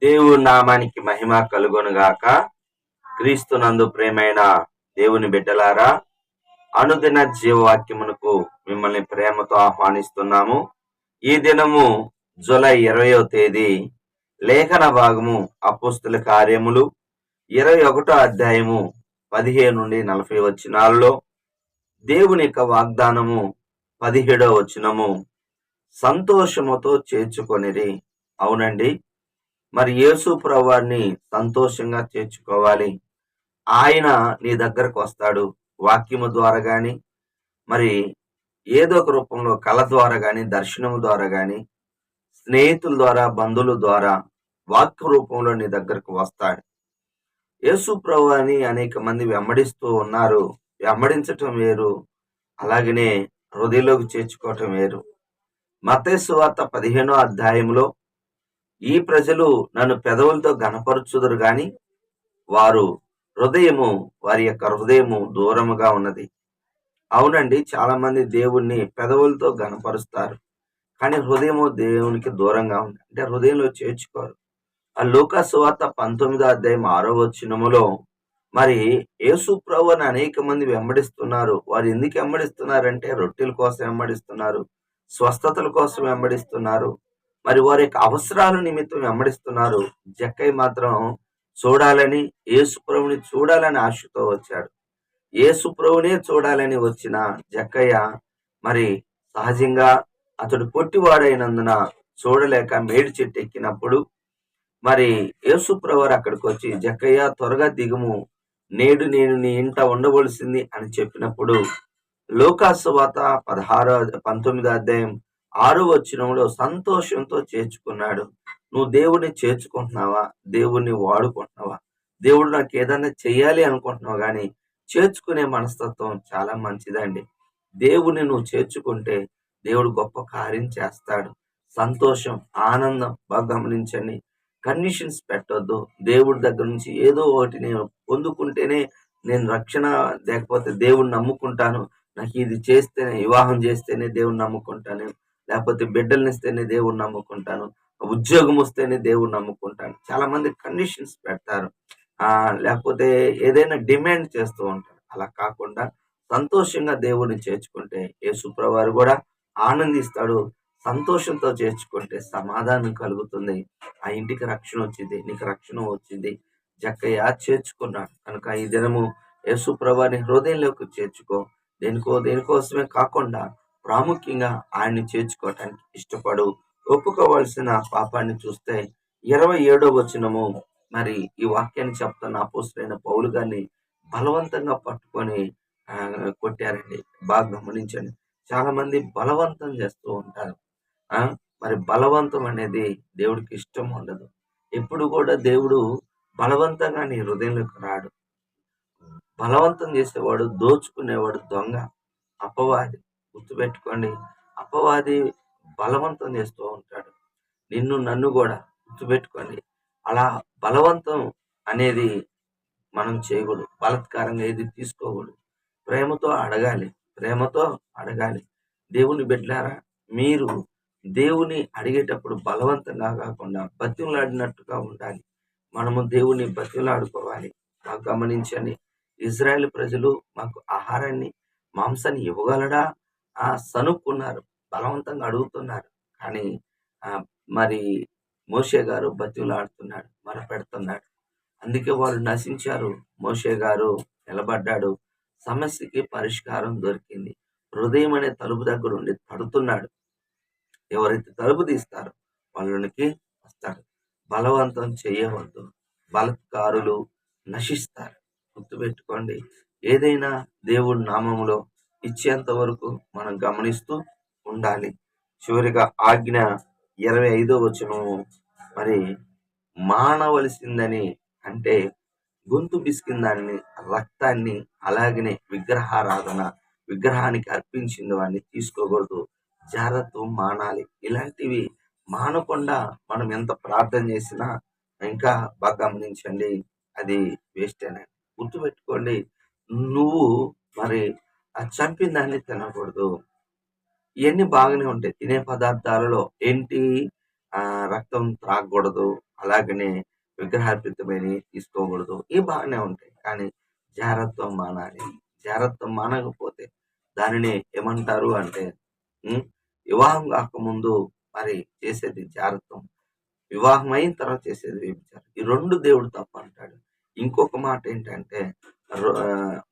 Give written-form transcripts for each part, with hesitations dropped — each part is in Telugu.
దేవుని నామానికి మహిమ కలుగొనుగాక. క్రీస్తునందు ప్రేమైన దేవుని బిడ్డలారా, అనుదిన జీవవాక్యమునకు మిమ్మల్ని ప్రేమతో ఆహ్వానిస్తున్నాము. ఈ దినము జూలై 20వ తేదీ. లేఖన భాగము అపోస్తుల కార్యములు 21వ అధ్యాయము 15 నుండి 40 వచనాలలో దేవుని యొక్క వాగ్దానము 17వ వచనము, సంతోషముతో చేర్చుకొనిరి. అవునండి, మరి యేసు ప్రభువారిని సంతోషంగా చేర్చుకోవాలి. ఆయన నీ దగ్గరకు వస్తాడు. వాక్యము ద్వారా గాని, మరి ఏదో ఒక రూపంలో కళ ద్వారా గాని, దర్శనము ద్వారా గాని, స్నేహితుల ద్వారా, బంధువుల ద్వారా వాక్య రూపంలో నీ దగ్గరకు వస్తాడు. యేసు ప్రభువారిని అనేక మంది వెంబడిస్తూ ఉన్నారు. వెంబడించటం వేరు, అలాగనే హృదయంలోకి చేర్చుకోవటం వేరు. మత్తయి సువార్త 15వ అధ్యాయంలో, ఈ ప్రజలు నన్ను పెదవులతో ఘనపరచుదురు గాని వారి యొక్క హృదయము దూరముగా ఉన్నది. అవునండి, చాలా మంది దేవుణ్ణి పెదవులతో ఘనపరుస్తారు, కానీ హృదయము దేవునికి దూరంగా ఉంది. అంటే హృదయంలో చేర్చుకోరు. ఆ లూకా సువార్త 19వ అధ్యాయం 6వ వచనములో, మరి యేసు ప్రభువుని అనేక మంది వెంబడిస్తున్నారు. వారు ఎందుకు వెంబడిస్తున్నారంటే రొట్టెల కోసం వెంబడిస్తున్నారు, స్వస్థతల కోసం వెంబడిస్తున్నారు, మరి వారి యొక్క అవసరాల నిమిత్తం వెంబడిస్తున్నారు. జక్కయ్య మాత్రం చూడాలని, యేసు ప్రభుని చూడాలని ఆశతో వచ్చాడు. యేసు ప్రభునే చూడాలని వచ్చిన జక్కయ్య మరి సహజంగా అతడు పొట్టివాడైనందున చూడలేక మేడి చెట్టు ఎక్కినప్పుడు, మరి యేసు ప్రభువారు అక్కడికి వచ్చి, జక్కయ్య త్వరగా దిగుము, నేడు నేను నీ ఇంట ఉండవలసింది అని చెప్పినప్పుడు, లూకా సువార్త 19వ అధ్యాయం 6వ వచనంలో సంతోషంతో చేర్చుకున్నాడు. నువ్వు దేవుడిని చేర్చుకుంటున్నావా? దేవుడిని వాడుకుంటున్నావా? దేవుడు నాకు ఏదన్నా చెయ్యాలి అనుకుంటున్నావు, కానీ చేర్చుకునే మనస్తత్వం చాలా మంచిదండి. దేవుడిని నువ్వు చేర్చుకుంటే దేవుడు గొప్ప కార్యం చేస్తాడు. సంతోషం, ఆనందం బాగా గమనించండి. కండిషన్స్ పెట్టొద్దు. దేవుడి దగ్గర నుంచి ఏదో ఒకటి నేను పొందుకుంటేనే నేను రక్షణ, లేకపోతే దేవుడిని నమ్ముకుంటాను, నాకు ఇది చేస్తేనే, వివాహం చేస్తేనే దేవుడిని నమ్ముకుంటాను, లేకపోతే బిడ్డల్ని ఇస్తేనే దేవుడిని నమ్ముకుంటాను, ఉద్యోగం వస్తేనే దేవుడిని నమ్ముకుంటాను. చాలా మంది కండిషన్స్ పెడతారు, లేకపోతే ఏదైనా డిమాండ్ చేస్తూ ఉంటారు. అలా కాకుండా సంతోషంగా దేవుడిని చేర్చుకుంటే యేసు ప్రభువారు కూడా ఆనందిస్తాడు. సంతోషంతో చేర్చుకుంటే సమాధానం కలుగుతుంది. ఆ ఇంటికి రక్షణ వచ్చింది, నీకు రక్షణ వచ్చింది. జక్కయ్య చేర్చుకున్నాడు కనుక ఈ దినము యేసు ప్రభువారిని హృదయంలోకి చేర్చుకో. దేనికోసమే కాకుండా ప్రాముఖ్యంగా ఆయన్ని చేర్చుకోవటానికి ఇష్టపడు. ఒప్పుకోవాల్సిన పాపాన్ని చూస్తే 27వ వచనము, మరి ఈ వాక్యాన్ని చెప్తున్న అపోస్తలుడైన పౌలు గారిని బలవంతంగా పట్టుకొని కొట్టారండి. బాగా గమనించండి. చాలా మంది బలవంతం చేస్తూ ఉంటారు. మరి బలవంతం అనేది దేవుడికి ఇష్టం ఉండదు. ఎప్పుడు కూడా దేవుడు బలవంతంగా నీ హృదయంలోకి రాడు. బలవంతం చేసేవాడు, దోచుకునేవాడు దొంగ, అపవాది. గుర్తుపెట్టుకోండి, అపవాది బలవంతం చేస్తూ ఉంటాడు. నిన్ను, నన్ను కూడా. గుర్తుపెట్టుకోండి, అలా బలవంతం అనేది మనం చేయకూడదు. బలత్కారంగా ఏది తీసుకోకూడదు. ప్రేమతో అడగాలి. దేవుని బిడ్డలారా, మీరు దేవుని అడిగేటప్పుడు బలవంతంగా కాకుండా బతిమలాడినట్టుగా ఉండాలి. మనము దేవుని బతిమలాడుకోవాలి. బాగా గమనించండి, ఇజ్రాయెల్ ప్రజలు మాకు ఆహారాన్ని, మాంసాన్ని ఇవ్వగలడా సనుక్కున్నారు, బలవంతంగా అడుగుతున్నారు. కానీ మరి మోషే గారు బతిమలాడుతున్నాడు, మొరపెడుతున్నాడు. అందుకే వాళ్ళు నశించారు. మోషే గారు నిలబడ్డాడు, సమస్యకి పరిష్కారం దొరికింది. హృదయం అనే తలుపు దగ్గర ఉండి తడుతున్నాడు. ఎవరైతే తలుపు తీస్తారో వాళ్ళకి వస్తాడు. బలవంతం చేయవద్దు, బలత్కారులు నశిస్తారు. గుర్తుపెట్టుకోండి, ఏదైనా దేవుడి నామములో ఇచ్చేంత వరకు మనం గమనిస్తూ ఉండాలి. చివరిగా ఆజ్ఞ 25వ వచనము, మరి మానవలసిందని అంటే గొంతు పిసికిన దాన్ని, రక్తాన్ని, అలాగనే విగ్రహానికి అర్పించిన వాడిని తీసుకోకూడదు. జాగ్రత్త, మానాలి. ఇలాంటివి మానకుండా మనం ఎంత ప్రార్థన చేసినా ఇంకా బాగా గమనించండి, అది వేస్టేనండి. గుర్తుపెట్టుకోండి, నువ్వు మరి చంపిన దాన్ని తినకూడదు. ఇవన్నీ బాగానే ఉంటాయి. తినే పదార్థాలలో ఏంటి, రక్తం త్రాగకూడదు, అలాగనే విగ్రహార్పితమైనవి తీసుకోకూడదు. ఇవి బాగానే ఉంటాయి. కానీ జారత్వం మానాలి. జారత్వం మానకపోతే దానిని ఏమంటారు అంటే హ్మ్. వివాహం కాకముందు మరి చేసేది జారత్వం. వివాహం అయిన తర్వాత చేసేది వ్యభిచారం. ఈ 2 దేవుడు తప్పంటాడు. ఇంకొక మాట ఏంటంటే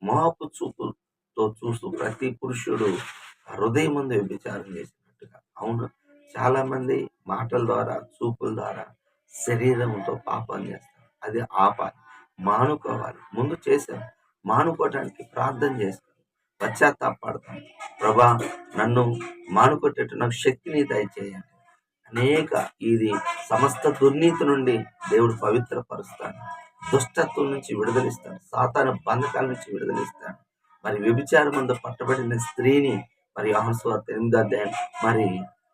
మోహపు చూపుతో చూస్తూ ప్రతి పురుషుడు హృదయమందు వ్యభిచారం చేసినట్టుగా. అవును. చాలా మంది మాటల ద్వారా, చూపుల ద్వారా శరీరంతో పాపం చేస్తారు. అది ఆపాలి. మానుకోవాలి. ముందు చేశాం. మానుకోవటానికి ప్రార్థన చేస్తాం. పశ్చాత్తాపపడతాం. ప్రభా, నన్ను మానుకొట్టేట్టు నాకు శక్తిని దయచేయండి. అనేక ఇది సమస్త దుర్నీతి నుండి దేవుడు పవిత్రపరుస్తాడు. దుష్టత్వం నుంచి విడుదలిస్తాడు. సాతాను బంధకాల నుంచి విడుదలిస్తాడు. మరి వ్యభిచారమందు పట్టబడిన స్త్రీని మరి యోహాను సువార్త 8వ అధ్యాయం మరి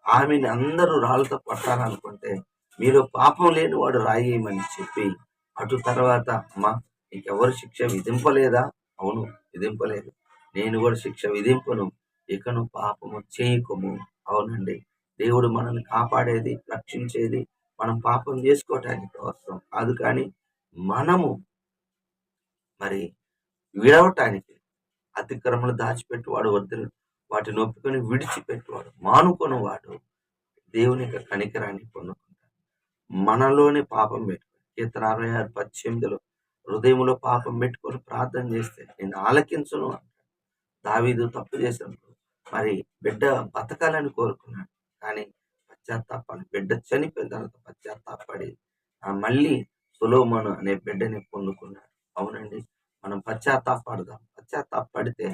ఆమెని అందరూ రాళ్ళతో కొట్టాలనుకుంటే మీలో పాపం లేని వాడు రాయేయమని చెప్పి అటు తర్వాత అమ్మా నీకెవరు శిక్ష విధింపలేదా? అవును, విధింపలేదు. నేను కూడా శిక్ష విధింపను. ఇకను పాపము చేయకుము. అవునండి. దేవుడు మనల్ని కాపాడేది, రక్షించేది మనం పాపం చేసుకోవటానికి అవసరం కాదు. కానీ మనము మరి విడవటానికి అతిక్రమలు దాచిపెట్టువాడు వద్దు, వాటిని ఒప్పుకొని విడిచిపెట్టువాడు మానుకొని వాడు దేవుని యొక్క కనికరాన్ని పొందుకుంటాడు. మనలోనే పాపం పెట్టుకొని కీర్తన 66:18 హృదయంలో పాపం పెట్టుకొని ప్రార్థన చేస్తే నేను ఆలకించును అంటాడు. దావీదు తప్పు చేసినప్పుడు మరి బిడ్డ బతకాలని కోరుకున్నాడు. కానీ పశ్చాత్తాపాన్ని బిడ్డ చనిపోయిన తర్వాత పశ్చాత్తాపడి మళ్ళీ సొలొమోను అనే బిడ్డని పొందుకున్నాడు. అవునండి. మనం పశ్చాత్తాపడదాం. పశ్చాత్తాపడితే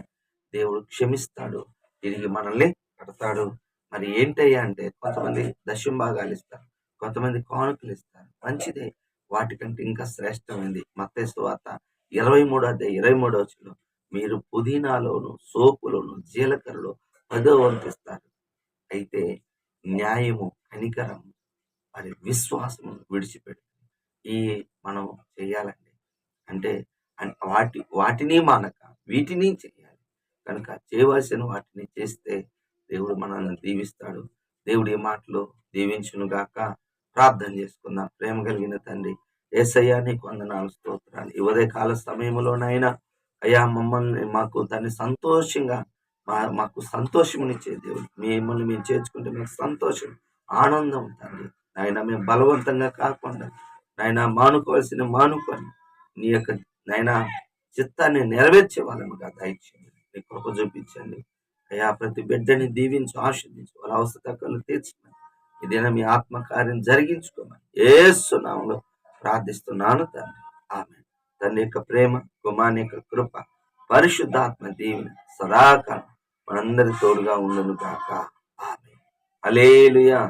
దేవుడు క్షమిస్తాడు, తిరిగి మనల్ని కడతాడు. మరి ఏంటయ్యా అంటే కొంతమంది దశంభాగాలు ఇస్తారు, కొంతమంది కానుకలు ఇస్తారు. మంచిదే. వాటికంటే ఇంకా శ్రేష్టమైంది మత్తయి సువార్త 23:23 మీరు పుదీనాలోను, సోపులోను, జీలకర్రలో 10వ వంతు ఇస్తారు. అయితే న్యాయము, కనికరము, మరి విశ్వాసము విడిచిపెట్టి ఈ మనం చేయాలండి. అంటే వాటిని మానక వీటిని చేయాలి. కనుక చేయవలసిన వాటిని చేస్తే దేవుడు మనల్ని దీవిస్తాడు. దేవుడి మాటలు దీవించునుగాక. ప్రార్థన చేసుకుందాం. ప్రేమ కలిగిన తండ్రి యేసయ్యా, నీకు వందనాలు, స్తోత్రాలు. ఈ ఉదయకాల సమయంలోనైనా అయ్యా మమ్మల్ని మాకు దాన్ని సంతోషంగా మాకు సంతోషమునిచ్చే దేవుడు. మిమ్మల్ని మేము చేర్చుకుంటే మాకు సంతోషం, ఆనందం తండ్రి. నాయన మేము బలవంతంగా కాకుండా నాయన మానుకోవాల్సిన మానుకొని నీ యొక్క నాయన చిత్తాన్ని నెరవేర్చే వాళ్ళముగా దయచేయండి. నీ కృప చూపించండి అయ్యా. ప్రతి బిడ్డని దీవించు, ఆశీర్వదించు, వాళ్ళ అవసరతలు తీర్చమని ఇదేనా మీ ఆత్మకార్యం జరిగించుకోమని యేసు నామములో ప్రార్థిస్తున్నాను తండ్రి. ఆమేన్. తండ్రి యొక్క ప్రేమ, కుమారుని యొక్క కృప, పరిశుద్ధాత్మ దీవెన సదాకాలం మనందరి తోడుగా ఉండును గాక. ఆమేన్. హల్లెలూయా.